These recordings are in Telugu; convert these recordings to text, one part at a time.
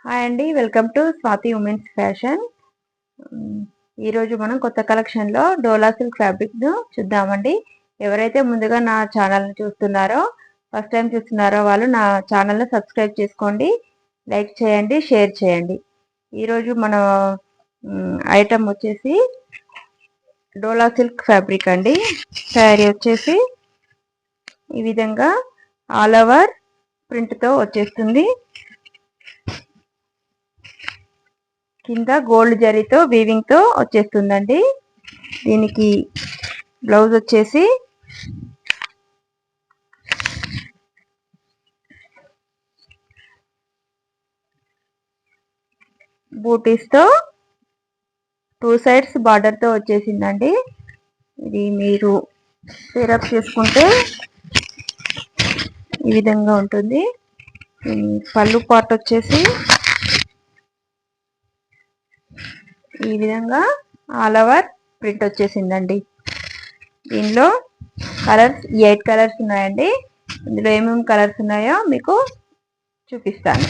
హాయ్ అండి, welcome to Swathi women's fashion. ఈరోజు మనం కొత్త కలెక్షన్లో డోలా సిల్క్ ఫ్యాబ్రిక్ను చూద్దామండి. ఎవరైతే ముందుగా నా ఛానల్ని చూస్తున్నారో, ఫస్ట్ టైం చూస్తున్నారో వాళ్ళు నా ఛానల్ని సబ్స్క్రైబ్ చేసుకోండి, లైక్ చేయండి, షేర్ చేయండి. ఈరోజు మన ఐటమ్ వచ్చేసి డోలా సిల్క్ ఫ్యాబ్రిక్ అండి. శారీ వచ్చేసి ఈ విధంగా ఆల్ ఓవర్ ప్రింట్తో వచ్చేస్తుంది. కింద గోల్డ్ జరీతో వీవింగ్ తో వచ్చేస్తుందండి. దీనికి బ్లౌజ్ వచ్చేసి బూటీస్ తో 2 సైడ్స్ బార్డర్ తో వచ్చేసిందండి. ఇది మీరు పేరప్ చేసుకుంటే ఈ విధంగా ఉంటుంది. పళ్ళు పార్ట్ వచ్చేసి ఈ విధంగా ఆల్ ఓవర్ ప్రింట్ వచ్చేసిందండి. దీనిలో కలర్స్ 8 కలర్స్ ఉన్నాయండి. ఇందులో ఏమేమి కలర్స్ ఉన్నాయో మీకు చూపిస్తాను.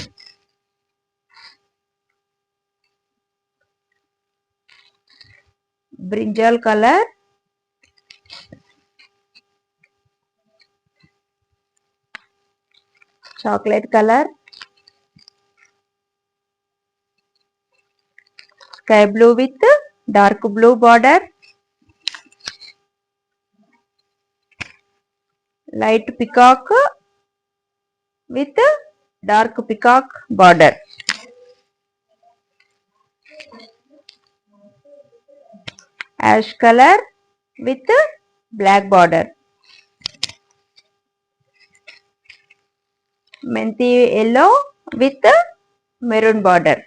Brinjal colour, chocolate colour, sky blue with dark blue border, light peacock with dark peacock border, ash colour with black border, menthi yellow with maroon border,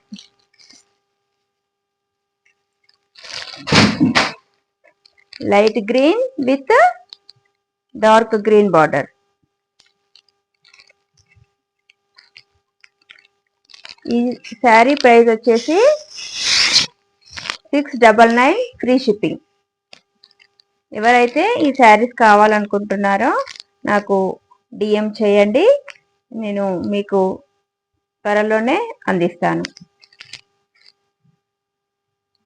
light green with dark green border. ఈ శారీ ప్రైస్ వచ్చేసి 699 ఫ్రీ షిప్పింగ్. ఎవరైతే ఈ శారీస్ కావాలనుకుంటున్నారో నాకు డిఎం చేయండి, నేను మీకు త్వరలోనే అందిస్తాను.